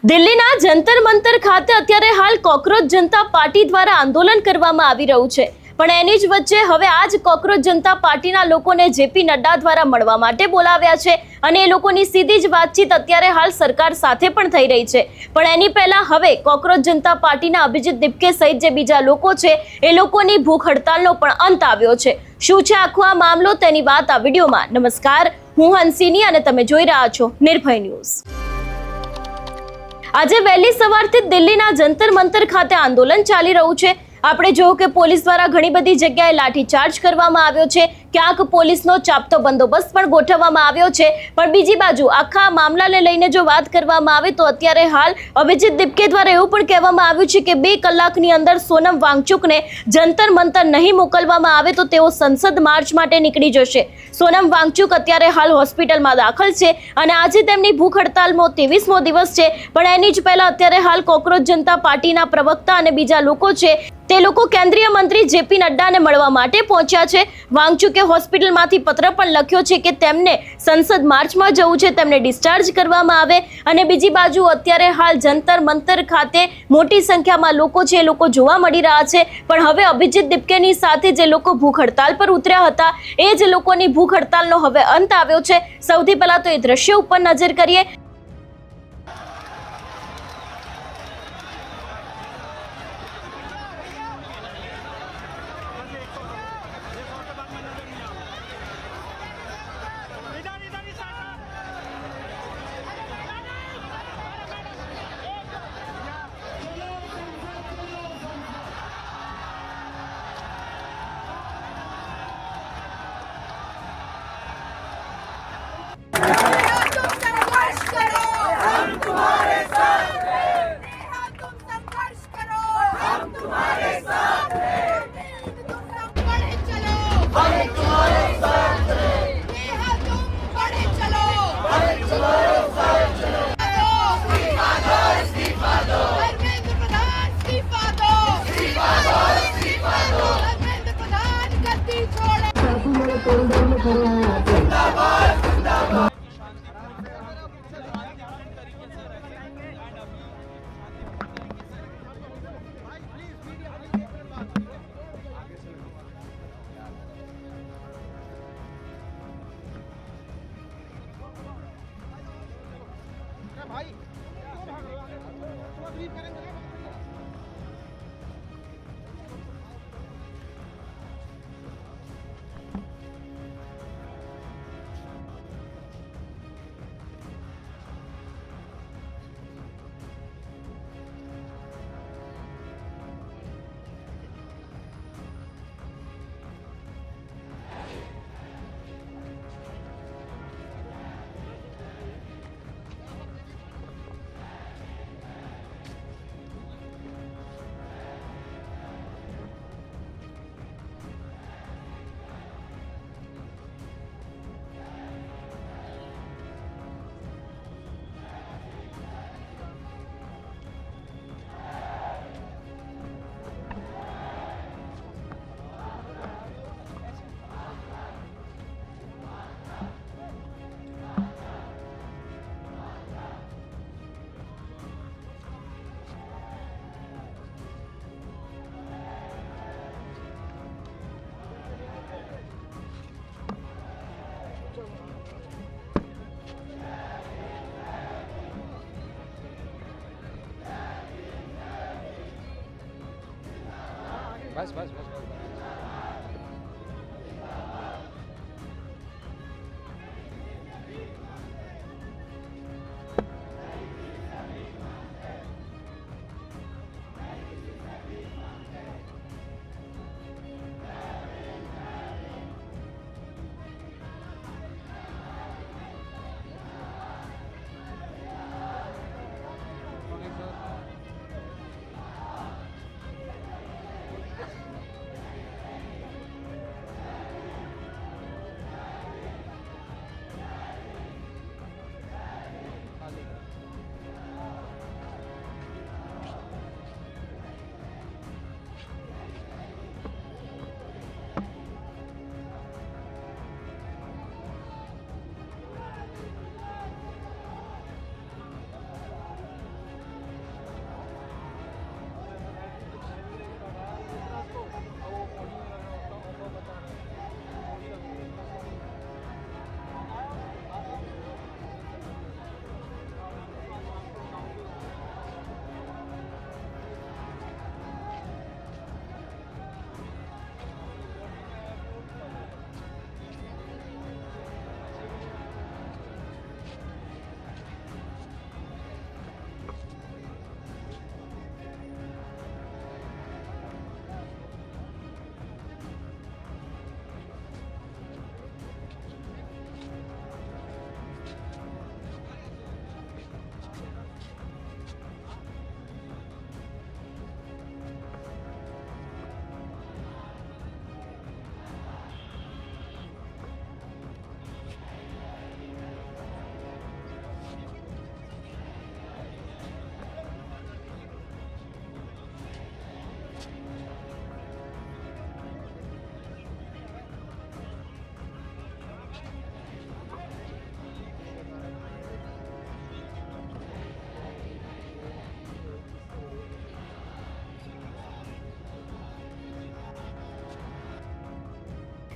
દિલ્હીના જંતર મંતર ખાતે અત્યારે હાલ કોકરોચ જનતા પાર્ટી દ્વારા આંદોલન કરવામાં આવી રહ્યું છે, પણ એની જ વચ્ચે હવે આ જ કોકરોચ જનતા પાર્ટીના લોકોને જેપી નડ્ડા દ્વારા મળવા માટે બોલાવ્યા છે અને એ લોકોની સીધી જ વાતચીત અત્યારે હાલ સરકાર સાથે પણ થઈ રહી છે। પણ એની પહેલા હવે કોકરોચ જનતા પાર્ટીના અભિજીત દીપકે સહિત જે બીજા લોકો છે એ લોકોની ભૂખ હડતાલનો પણ અંત આવ્યો છે। શું છે આખો આ મામલો, તેની વાત આ વિડીયોમાં। નમસ્કાર, હું હંસિની અને તમે જોઈ રહ્યા છો નિર્ભય ન્યૂઝ। આજે વહેલી સવારથી દિલ્હીના જંતર મંતર ખાતે આંદોલન ચાલી રહ્યું છે। આપણે જોયું કે પોલીસ દ્વારા ઘણી બધી જગ્યાએ લાઠીચાર્જ કરવામાં આવ્યો છે, ક્યાંક પોલીસનો ચાપતો બંદોબસ્ત પણ ગોઠવવામાં આવ્યો છે। પણ બીજી બાજુ આખા મામલાને લઈને જો વાત કરવામાં આવે તો અત્યારે હાલ અભિજીત દીપકે દ્વારા એવું પણ કહેવામાં આવ્યું છે કે 2 કલાકની અંદર સોનમ વાંગચુકને જંતર મંતર નહીં મોકલવામાં આવે તો તેઓ સંસદ માર્ચ માટે નીકળી જશે। સોનમ વાંગચુક અત્યારે હાલ હોસ્પિટલમાં દાખલ છે અને આજે તેમની ભૂખ હડતાલનો 23મો દિવસ છે। પણ એની જ પહેલા અત્યારે હાલ કોકરોચ જનતા પાર્ટીના પ્રવક્તા અને બીજા લોકો છે તે લોકો કેન્દ્રીય મંત્રી જેપી નડ્ડાને મળવા માટે પહોંચ્યા છે। વાંગચુકે હોસ્પિટલમાંથી પત્ર પણ લખ્યો છે કે તેમને સંસદ માર્ચમાં જવું છે, તેમને ડિસ્ચાર્જ કરવામાં આવે। અને બીજી બાજુ અત્યારે હાલ જંતર મંતર ખાતે મોટી સંખ્યામાં લોકો છે એ લોકો જોવા મળી રહ્યા છે। પણ હવે અભિજીત દીપકેની સાથે જે લોકો ભૂખ હડતાલ પર ઉતર્યા હતા એ જ લોકોની ભૂખ હડતાલનો હવે અંત આવ્યો છે। સૌથી પહેલા તો એ દ્રશ્ય ઉપર નજર કરીએ। बस बस बस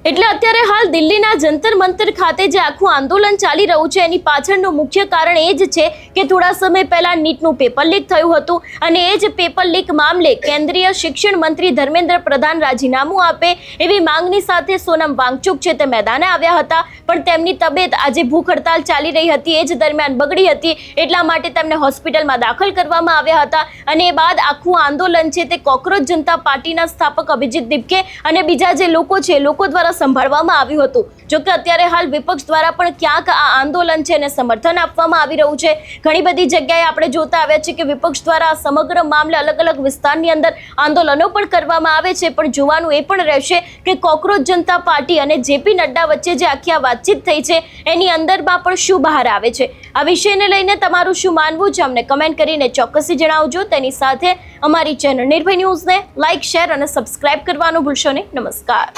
એટલે અત્યારે હાલ દિલ્હીના જંતર મંતર ખાતે જે આખું આંદોલન ચાલી રહ્યું છે એની પાછળનું મુખ્ય કારણ એ જ છે કે થોડા સમય પહેલા નીટનું પેપર લીક થયું હતું અને એ જ પેપર લીક મામલે કેન્દ્રીય શિક્ષણ મંત્રી ધર્મેન્દ્ર પ્રધાન રાજીનામું આપે એવી માંગણી સાથે સોનમ વાંગચુક છે તે મેદાને આવ્યા હતા, પણ તેમની તબિયત આજે ભૂખ હડતાલ ચાલી રહી હતી એ જ દરમિયાન બગડી હતી, એટલા માટે તેમને હોસ્પિટલમાં દાખલ કરવામાં આવ્યા હતા અને એ બાદ આખું આંદોલન છે તે કોકરોચ જનતા પાર્ટીના સ્થાપક અભિજીત દીપકે અને બીજા જે લોકો છે લોકો દ્વારા સંભાળવામાં આવ્યું હતું. જો કે અત્યારે હાલ વિપક્ષ દ્વારા પણ ક્યાંક આ આંદોલન છે એને સમર્થન આપવામાં આવી રહ્યું છે. ઘણી બધી જગ્યાએ આપણે જોતા આવ્યા છે કે વિપક્ષ દ્વારા સમગ્ર મામલે અલગ અલગ વિસ્તારની અંદર આંદોલનો પણ કરવામાં આવે છે, પણ જોવાનું એ પણ રહેશે કે કોકરોચ જનતા પાર્ટી અને જેપી નડ્ડા વચ્ચે જે આખી આ વાતચીત થઈ છે એની અંદરમાં પણ શું બહાર આવે છે. આ વિષયને લઈને તમારું શું માનવું છે અમને કમેન્ટ કરીને ચોક્કસથી જણાવજો. તેની સાથે અમારી ચેનલ નિર્ભય ન્યૂઝને લાઇક, શેર અને સબસ્ક્રાઇબ કરવાનું ભૂલશો નહીં. નમસ્કાર.